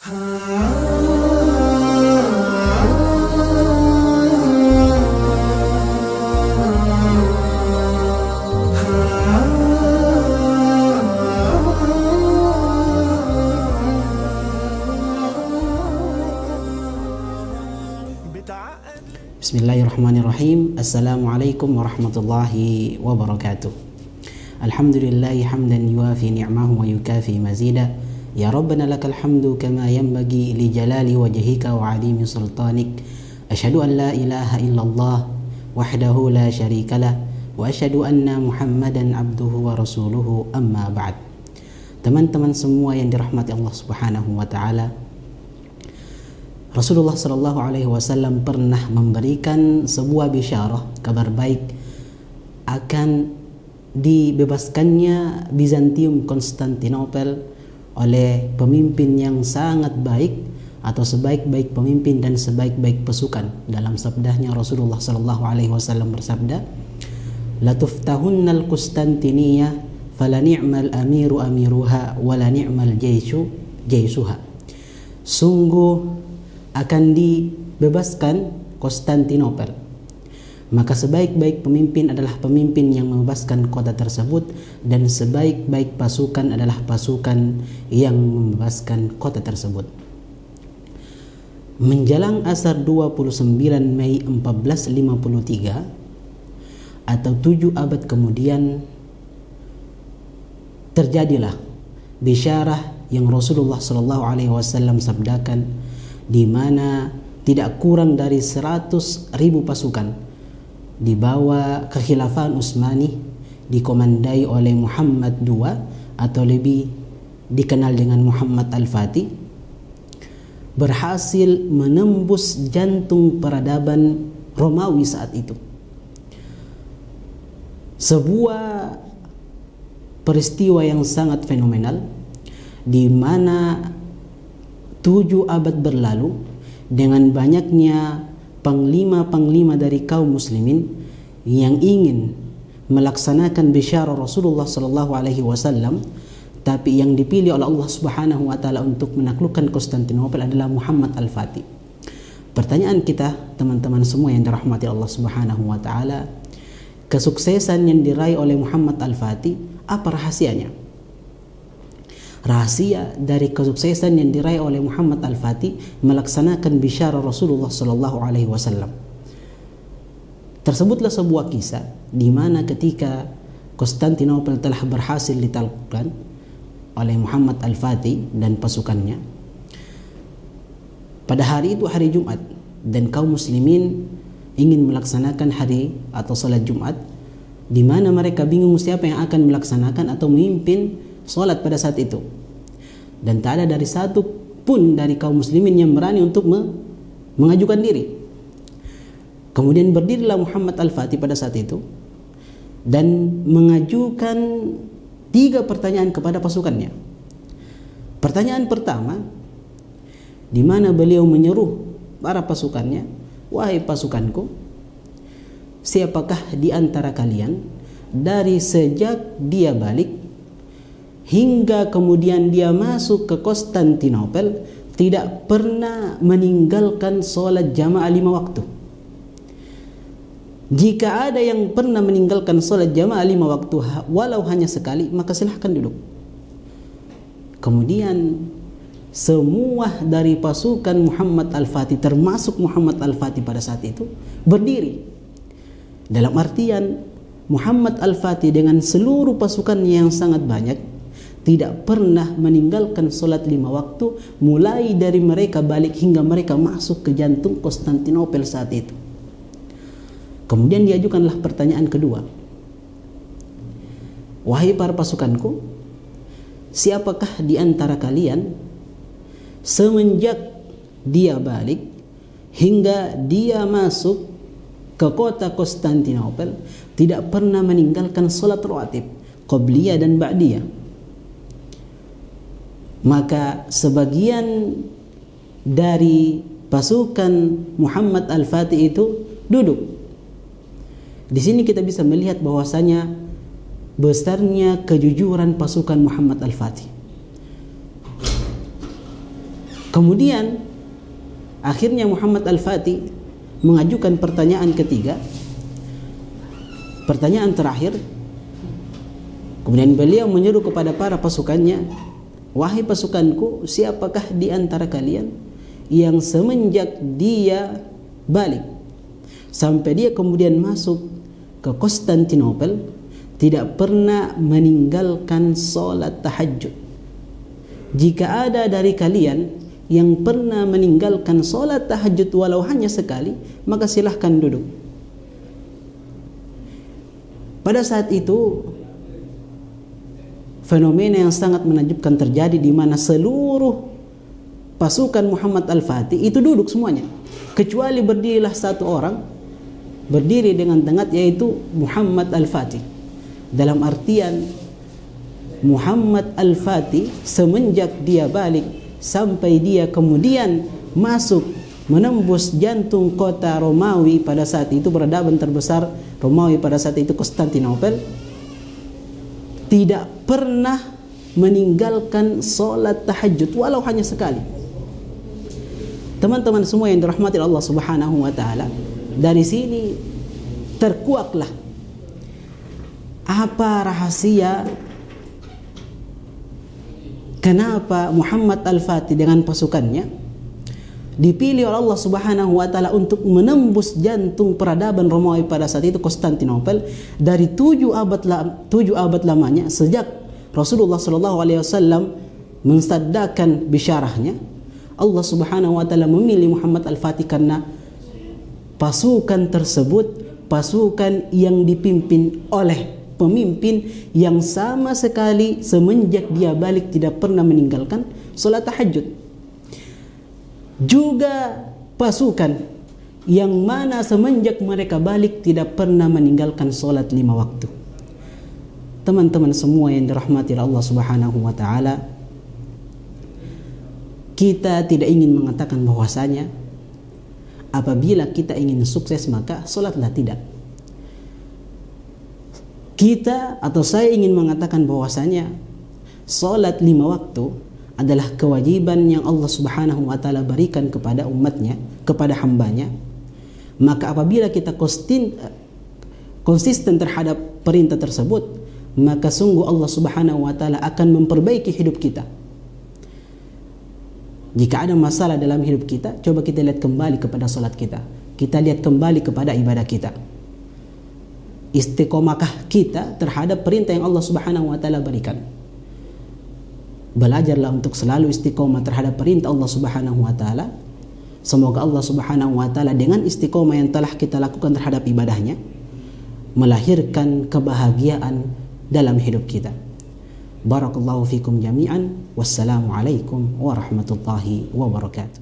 Bismillahirrahmanirrahim. Assalamualaikum warahmatullahi wabarakatuh. Alhamdulillahi hamdan yuafi ni'mahu wa yukafi mazida. Ya Rabbana lakal hamdu kama yanbaghi li jalali wajhika wa alimi sultanik. Asyhadu an la ilaha illallah wahdahu la syarikalah wa asyhadu anna Muhammadan abduhu wa rasuluhu, amma ba'd. Teman-teman semua yang dirahmati Allah Subhanahu wa taala, Rasulullah Shallallahu Alaihi Wasallam pernah memberikan sebuah bisyarah, kabar baik akan dibebaskannya Bizantium Konstantinopel oleh pemimpin yang sangat baik atau sebaik-baik pemimpin dan sebaik-baik pasukan. Dalam sabdanya Rasulullah Shallallahu Alaihi Wasallam bersabda, "La tuftahunnal Konstantiniyah, fala ni'mal amiru amiruha, wala ni'mal jaishu jaisuha." Sungguh akan dibebaskan Konstantinopel, maka sebaik-baik pemimpin adalah pemimpin yang membebaskan kota tersebut, dan sebaik-baik pasukan adalah pasukan yang membebaskan kota tersebut. Menjelang asar 29 Mei 1453 atau 7 abad kemudian, terjadilah bisyarah yang Rasulullah Shallallahu Alaihi Wasallam sabdakan, di mana tidak kurang dari 100.000 pasukan di bawah kekhilafan Utsmani dikomandai oleh Muhammad II atau lebih dikenal dengan Muhammad Al-Fatih, berhasil menembus jantung peradaban Romawi saat itu. Sebuah peristiwa yang sangat fenomenal, di mana 7 abad berlalu dengan banyaknya panglima-panglima dari kaum muslimin yang ingin melaksanakan bisyarah Rasulullah Sallallahu Alaihi Wasallam, tapi yang dipilih oleh Allah Subhanahu Wa Taala untuk menaklukkan Konstantinopel adalah Muhammad Al-Fatih. Pertanyaan kita, teman-teman semua yang dirahmati Allah Subhanahu Wa Taala, kesuksesan yang diraih oleh Muhammad Al-Fatih, apa rahasianya? Rahasia dari kesuksesan yang diraih oleh Muhammad Al-Fatih melaksanakan bisyarah Rasulullah Sallallahu Alaihi Wasallam. Tersebutlah sebuah kisah di mana ketika Konstantinopel telah berhasil ditaklukkan oleh Muhammad Al-Fatih dan pasukannya, pada hari itu hari Jumat, dan kaum muslimin ingin melaksanakan hari atau salat Jumat, di mana mereka bingung siapa yang akan melaksanakan atau memimpin sholat pada saat itu, dan tak ada dari satu pun dari kaum muslimin yang berani untuk mengajukan diri. Kemudian berdirilah Muhammad Al-Fatih pada saat itu dan mengajukan 3 pertanyaan kepada pasukannya. Pertanyaan pertama, di mana beliau menyeru para pasukannya, "Wahai pasukanku, siapakah di antara kalian dari sejak dia balik hingga kemudian dia masuk ke Konstantinopel tidak pernah meninggalkan sholat jamaah 5 waktu? Jika ada yang pernah meninggalkan sholat jamaah 5 waktu walau hanya sekali, maka silahkan duduk." Kemudian semua dari pasukan Muhammad Al-Fatih, termasuk Muhammad Al-Fatih pada saat itu, berdiri. Dalam artian Muhammad Al-Fatih dengan seluruh pasukannya yang sangat banyak tidak pernah meninggalkan sholat 5 waktu, mulai dari mereka balik hingga mereka masuk ke jantung Konstantinopel saat itu. Kemudian diajukanlah pertanyaan kedua, "Wahai para pasukanku, siapakah di antara kalian semenjak dia balik hingga dia masuk ke kota Konstantinopel tidak pernah meninggalkan sholat rawatib, qabliyah dan ba'diyah?" Maka sebagian dari pasukan Muhammad Al-Fatih itu duduk. Di sini kita bisa melihat bahwasanya besarnya kejujuran pasukan Muhammad Al-Fatih. Kemudian akhirnya Muhammad Al-Fatih mengajukan pertanyaan ketiga, pertanyaan terakhir. Kemudian beliau menyeru kepada para pasukannya, wahai pasukanku, siapakah di antara kalian yang semenjak dia balik sampai dia kemudian masuk ke Konstantinopel tidak pernah meninggalkan sholat tahajud? Jika ada dari kalian yang pernah meninggalkan sholat tahajud walau hanya sekali, maka silahkan duduk. Pada saat itu fenomena yang sangat menakjubkan terjadi, di mana seluruh pasukan Muhammad Al-Fatih itu duduk semuanya, kecuali berdirilah satu orang berdiri dengan tengah, yaitu Muhammad Al-Fatih. Dalam artian Muhammad Al-Fatih semenjak dia balik sampai dia kemudian masuk menembus jantung kota Romawi pada saat itu, peradaban terbesar Romawi pada saat itu Konstantinopel, tidak pernah meninggalkan sholat tahajud walau hanya sekali. Teman-teman semua yang dirahmati Allah Subhanahu wa taala, dari sini terkuaklah apa rahasia kenapa Muhammad Al-Fatih dengan pasukannya dipilih oleh Allah Subhanahu wa taala untuk menembus jantung peradaban Romawi pada saat itu Konstantinopel. Dari 7 abad lamanya sejak Rasulullah SAW mensaddakan bisyarahnya, Allah Subhanahu wa taala memilih Muhammad Al-Fatih karena pasukan tersebut pasukan yang dipimpin oleh pemimpin yang sama sekali semenjak dia balik tidak pernah meninggalkan sholat tahajud. Juga pasukan yang mana semenjak mereka balik tidak pernah meninggalkan sholat 5 waktu. Teman-teman semua yang dirahmati Allah Subhanahu wa taala, kita tidak ingin mengatakan bahwasanya apabila kita ingin sukses maka sholatlah, tidak. Kita atau saya ingin mengatakan bahwasanya sholat 5 waktu adalah kewajiban yang Allah Subhanahu wa taala berikan kepada umatnya, kepada hambanya. Maka apabila kita konsisten terhadap perintah tersebut, maka sungguh Allah Subhanahu wa taala akan memperbaiki hidup kita. Jika ada masalah dalam hidup kita, coba kita lihat kembali kepada salat kita. Kita lihat kembali kepada ibadah kita. Istiqomahkah kita terhadap perintah yang Allah Subhanahu wa taala berikan? Belajarlah untuk selalu istiqomah terhadap perintah Allah Subhanahu wa taala. Semoga Allah Subhanahu wa taala dengan istiqomah yang telah kita lakukan terhadap ibadahnya melahirkan kebahagiaan dalam hidup kita. Barakallahu fikum jami'an. Wassalamualaikum warahmatullahi wabarakatuh.